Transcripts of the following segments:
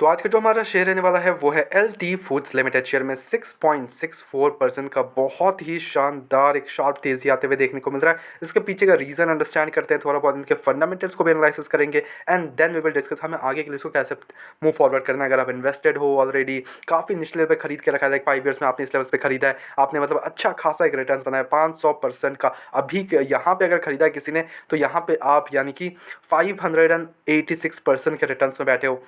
तो आज का जो हमारा शेयर रहने वाला है वो है L T foods limited. Share में 6.64% का बहुत ही शानदार एक शार्प तेजी आते हुए देखने को मिल रहा है। इसके पीछे का रीज़न अंडरस्टैंड करते हैं, थोड़ा बहुत इनके फंडामेंटल्स को भी एनालिसिस करेंगे and then we will discuss हमें आगे के लिए इसको कैसे मूव फॉरवर्ड करना है। अगर आप इन्वेस्टेड हो ऑलरेडी, काफ़ी निचले लेवल पे खरीद के रखा है, लाइक 5 ईयर्स में आपने इस लेवल्स पे खरीदा है, आपने मतलब अच्छा खासा एक रिटर्न बनाया 500% का, अभी यहाँ पे अगर खरीदा है किसी ने तो यहाँ पे आप यानी कि 586% के रिटर्न में बैठे हो।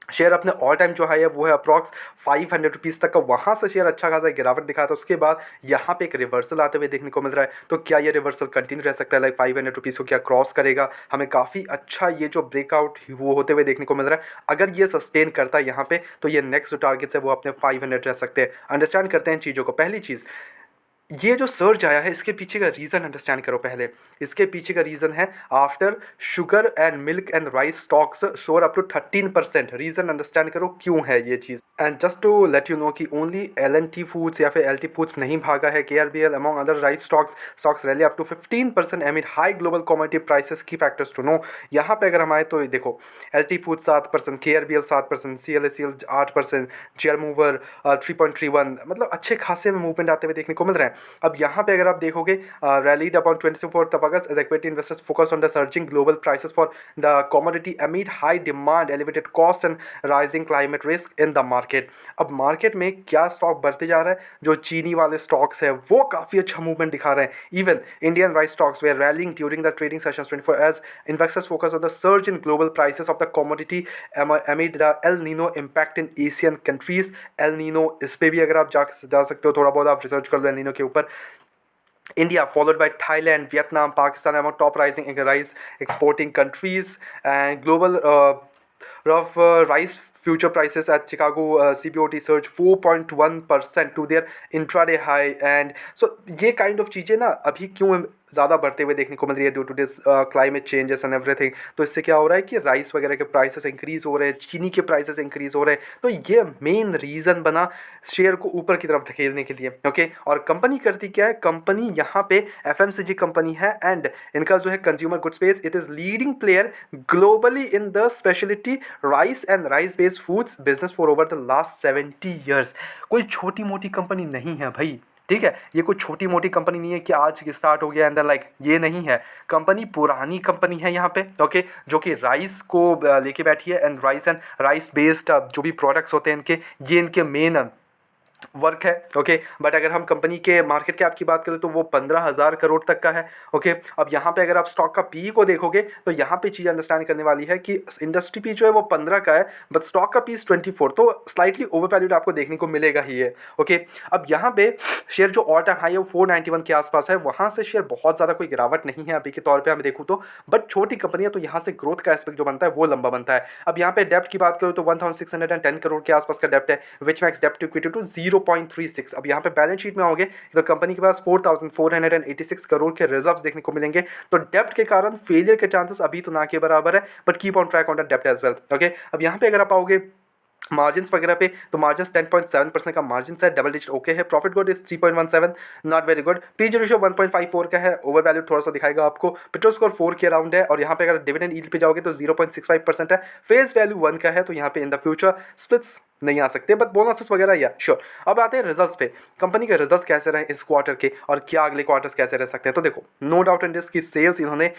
शेयर अपने ऑल टाइम जो हाई है वो है अप्रॉक्स 500 रुपीज़ तक का, वहाँ से शेयर अच्छा खासा गिरावट दिखाया था। उसके बाद यहाँ पे एक रिवर्सल आते हुए देखने को मिल रहा है। तो क्या ये रिवर्सल कंटिन्यू रह सकता है, लाइक 500 रुपीज़ को क्या क्रॉस करेगा? हमें काफ़ी अच्छा ये जो ब्रेकआउट वो होते हुए देखने को मिल रहा है। अगर ये सस्टेन करता है यहाँ पे तो ये नेक्स्ट जो टारगेट्स है वो अपने 500 रह सकते हैं। अंडरस्टैंड करते हैं चीज़ों को। पहली चीज़, ये जो सर्ज आया है इसके पीछे का रीज़न अंडरस्टैंड करो पहले। इसके पीछे का रीज़न है after sugar and milk and rice stocks soar up to 13%। Reason understand करो क्यों है ये चीज़। And just to let you know कि only L N T foods या फिर एल टी फूड्स नहीं भागा है, K R B L among other rice stocks rally up to 15% amid high global commodity prices key factors to know. यहाँ पे अगर हम आए तो देखो, L T food 7%, K R B L 7%, C L S L 8%, G R mover 3.31, मतलब अच्छे खासे में मूवमेंट आते हुए देखने को मिल रहे हैं। अब यहाँ पे अगर आप देखोगे, rallied upon 24th of August as equity investors focus on the surging global prices for the commodity amid high demand, elevated cost and rising climate risk in the market। अब मार्केट में क्या स्टॉक बढ़ते जा रहा है, जो चीनी वाले स्टॉक्स है वो काफ़ी अच्छा मूवमेंट दिखा रहे हैं। Even Indian rice stocks were rallying during the trading sessions 24 as investors focus on the surge in global prices of the commodity amid the El Nino impact in Asian countries। El Nino, इस पे भी अगर आप जा सकते हो, थोड़ा बहुत आप रिसर्च कर लो एल नीनो के ऊपर। India, followed by Thailand, Vietnam, Pakistan among top rising rice exporting countries, and global rough rice future prices at Chicago CBOT surged 4.1% to their intraday high। And so ये kind of चीज़ें ना अभी क्यों ज़्यादा बढ़ते हुए देखने को मिल रही है due to this climate changes and everything. तो इससे क्या हो रहा है कि राइस वगैरह के प्राइसेस इंक्रीज़ हो रहे हैं, चीनी के प्राइसेस इंक्रीज़ हो रहे हैं। तो ये मेन रीज़न बना शेयर को ऊपर की तरफ धकेलने के लिए। ओके, और कंपनी करती क्या है, कंपनी यहाँ पे एफएमसीजी कंपनी है एंड इनका जो है consumer good space, it is leading player globally in the speciality rice and rice based foods business for over the last 70 years. कोई छोटी मोटी कंपनी नहीं है भाई, ठीक है। ये कोई छोटी मोटी कंपनी नहीं है कि आज स्टार्ट हो गया एंड लाइक, ये नहीं है। कंपनी पुरानी कंपनी है यहाँ पे, ओके, जो कि राइस को लेके बैठी है एंड राइस बेस्ड जो भी प्रोडक्ट्स होते हैं इनके, ये इनके मेन वर्क है। ओके, बट अगर हम कंपनी के मार्केट कैप की बात करें तो वो 15,000 करोड़ तक का है। ओके, अब यहाँ पे अगर आप स्टॉक का पी को देखोगे तो यहाँ पे चीज़ अंडरस्टैंड करने वाली है कि इंडस्ट्री पी जो है वो 15 का है, बट स्टॉक का पी 24, तो स्लाइटली ओवर वैल्यूड आपको देखने को मिलेगा ही है। ओके, अब यहाँ पे शेयर जो ऑल टाइम हाई है वो 491 के आसपास है, वहाँ से शेयर बहुत ज़्यादा कोई गिरावट नहीं है अभी के तौर पर हमें देखूँ तो, बट छोटी कंपनी है तो यहाँ से ग्रोथ का एस्पेक्ट जो बनता है वो लंबा बनता है। अब यहाँ पे डेप्ट की बात करूँ तो 1610 करोड़ के आसपास का डेप्ट है, विच मैक्स डेप्ट टू इक्विटी टू 0.36। अब यहाँ पे बैलेंस शीट में आओगे तो कंपनी के पास 4486 करोड़ के रिजर्व्स देखने को मिलेंगे। तो डेप्ट के कारण फेलियर के चांसेस अभी तो ना के बराबर है, but keep on track on the डेप्ट एज वेल। ओके, अब यहाँ पे अगर आप आओगे मार्जिन वगैरह पे तो मार्जिन 10.7% का मार्जिन है, डबल डिजिट ओके है। Profit growth is 3.17, not very good. PG ratio 1.54 का है, ओवर वैल्यू थोड़ा सा दिखाएगा आपको। पेट्रोल स्कोर 4 के अराउंड है, और यहाँ पे अगर डिविडेंड यील्ड पे जाओगे तो 0.65% है। फेस वैल्यू 1 का है, तो यहाँ पे इन द फ्यूचर स्प्लिट्स नहीं आ सकते, बट बोनसेस वगैरह या श्योर। अब आते हैं रिजल्ट्स पे, कंपनी के रिजल्ट्स कैसे रहे इस क्वार्टर के और क्या अगले क्वार्टर्स कैसे रह सकते हैं। तो देखो, नो डाउट इन दिस की सेल्स इन्होंने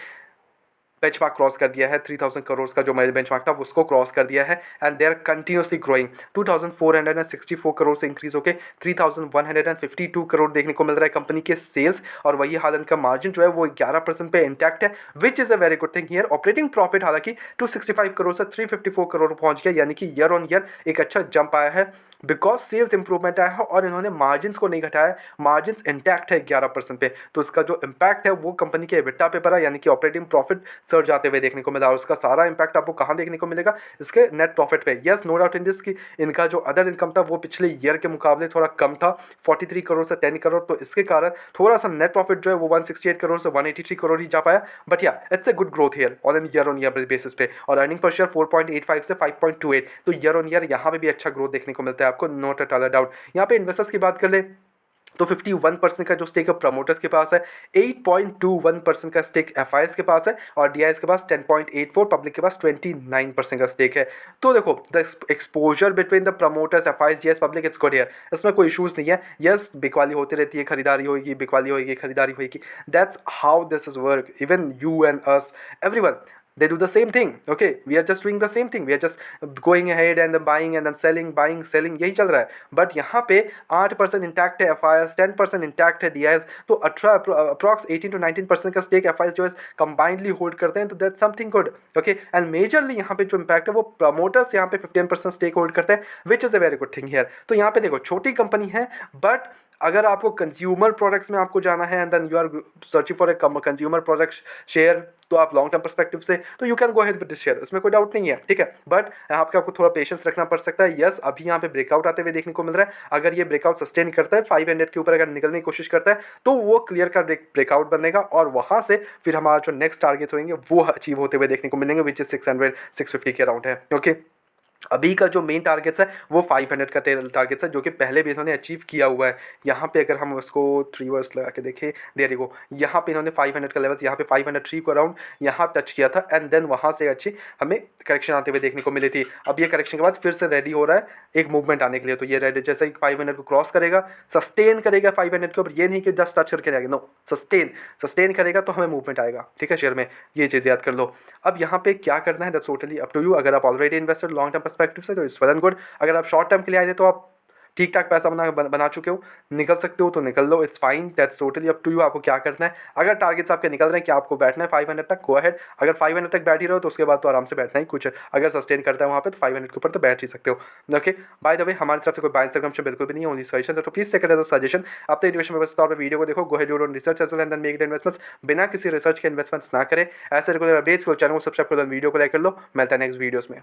बेंचमार्क क्रॉस कर दिया है, 3000 करोड़ का जो बेंचमार्क था उसको क्रॉस कर दिया है and they are continuously growing. 2464 crore से इंक्रीज होकर 3152 करोड़ देखने को मिल रहा है कंपनी के सेल्स, और वही हाल इनका मार्जिन जो है वो 11% पे इंटैक्ट है, which is a very good thing here. Operating profit हालांकि 265 करोड़ से 354 करोड़ पहुंच गया, यानी कि ईयर ऑन ईयर एक अच्छा जंप आया है बिकॉज सेल्स इंप्रूवमेंट आया है और इन्होंने मार्जिन को नहीं घटाया, मार्जिन इंटैक्ट है 11% पे। तो इसका जो इम्पैक्ट है वो कंपनी के एबिटा पे पड़ा, यानी कि ऑपरेटिंग प्रॉफिट सर्ज जाते हुए देखने को मिला, और उसका सारा इंपैक्ट आपको कहाँ देखने को मिलेगा, इसके नेट प्रॉफिट पे। Yes, no doubt in this कि इनका जो अदर इनकम था वो पिछले ईयर के मुकाबले थोड़ा कम था, 43 करोड़ से 10 करोड़, तो इसके कारण थोड़ा सा नेट प्रॉफिट जो है वो 168 करोड़ से 183 करोड़ ही जा पाया। बट या it's a good growth here on year basis पे, और अर्निंग पर शेयर 4.85 से 5.28, तो ईयर ऑन ईयर यहाँ पे भी अच्छा ग्रोथ देखने को मिलता है आपको, नोट अ डाउट। यहाँ पे इन्वेस्टर्स की बात कर ले तो 51% का जो स्टेक है प्रमोटर्स के पास है, 8.21% का स्टेक एफ के पास है और डी के पास 10.84, पब्लिक के पास 29% का स्टेक है। तो देखो the exposure between the promoters F I public it's good here, इसमें कोई इशूज़ नहीं है। यस बिकवाली होती रहती है, खरीदारी होगी, बिकवाली होगी, खरीदारी होगी, that's how this is work. Even you and us, everyone, they do the same thing. Okay, we are just doing the same thing, we are just going ahead and then buying and then selling, buying selling, यही चल रहा है। But यहाँ पे 8% intact है F 10% intact है D तो 18 approx 18 to 19% का स्टेक एफ जो है कंबाइंडली होल्ड करते हैं, तो that something good. Okay, and majorly यहाँ पे जो इम्पैक्ट है वो प्रमोटर्स यहाँ पे 15% स्टेक होल्ड करते हैं, which is a very good thing here. तो यहाँ पे देखो छोटी कंपनी है, बट अगर आपको कंज्यूमर प्रोडक्ट्स में आपको जाना है and then you are searching for a consumer product share, तो आप लॉन्ग टर्म पर्सपेक्टिव से तो you can go ahead with this share, इसमें कोई डाउट नहीं है, ठीक है। बट यहाँ पे आपको थोड़ा पेशेंस रखना पड़ सकता है। यस अभी यहाँ पे ब्रेकआउट आते हुए देखने को मिल रहा है, अगर ये ब्रेकआउट सस्टेन करता है 500 के ऊपर अगर निकलने की कोशिश करता है तो वो क्लियर का ब्रेकआउट बनेगा और वहाँ से फिर हमारा जो नेक्स्ट टारगेट होंगे वो अचीव होते हुए देखने को मिलेंगे, विच इज 600-650 के अराउंड है। ओके, अभी का जो मेन टारगेट्स है वो 500 का टारगेट्स है, जो कि पहले भी इन्होंने अचीव किया हुआ है। यहाँ पे अगर हम उसको 3 वर्स लगा के देखें, देर को यहाँ पे इन्होंने 500 का लेवल्स यहाँ पे 503 को अराउंड यहाँ टच किया था एंड देन वहाँ से अच्छी हमें करेक्शन आते हुए देखने को मिली थी। अब ये करेक्शन के बाद फिर से रेडी हो रहा है एक मूवमेंट आने के लिए। तो ये रेडी जैसे ही 500 को क्रॉस करेगा, सस्टेन करेगा 500 के ऊपर, ये नहीं कि जस्ट टच करके जाएगा, नो, सस्टेन करेगा तो हमें मूवमेंट आएगा, ठीक है शेयर में, ये चीज़ याद कर लो। अब यहाँ पे क्या करना है that's totally up to you. अगर आप already invested long term perspective से तो इट्स वेल एंड गुड। अगर आप शॉर्ट टर्म के लिए आए थे तो आप ठीक ठाक पैसा बना चुके हो, निकल सकते हो तो निकल लो, it's fine, that's totally up to you आपको क्या करना है। अगर टारगेट्स आपके निकल रहे हैं कि आपको बैठना है 500 तक, गो अहेड। अगर 500 तक बैठ ही रहो तो उसके बाद तो आराम से बैठना ही, कुछ अगर सस्टेन करता है वहाँ पे तो 500 के ऊपर तो बैठ ही सकते हो। ओके, बाय द वे हमारी तरफ से कोई बाइंग सर्कमस्टेंस बिल्कुल भी नहीं है, ओनली सजेशन है, तो please take it as a suggestion. अपने एजुकेशन पर्पस तौर पर वीडियो को देखो, go ahead, do your research as well and then make investments. बिना किसी रिसर्च के इन्वेस्टमेंट्स ना करें। ऐसे रेगुलर अपडेट्स को चैनल को सब्सक्राइब कर दो, वीडियो को लाइक कर लो। मिलता है नेक्स्ट वीडियोस में।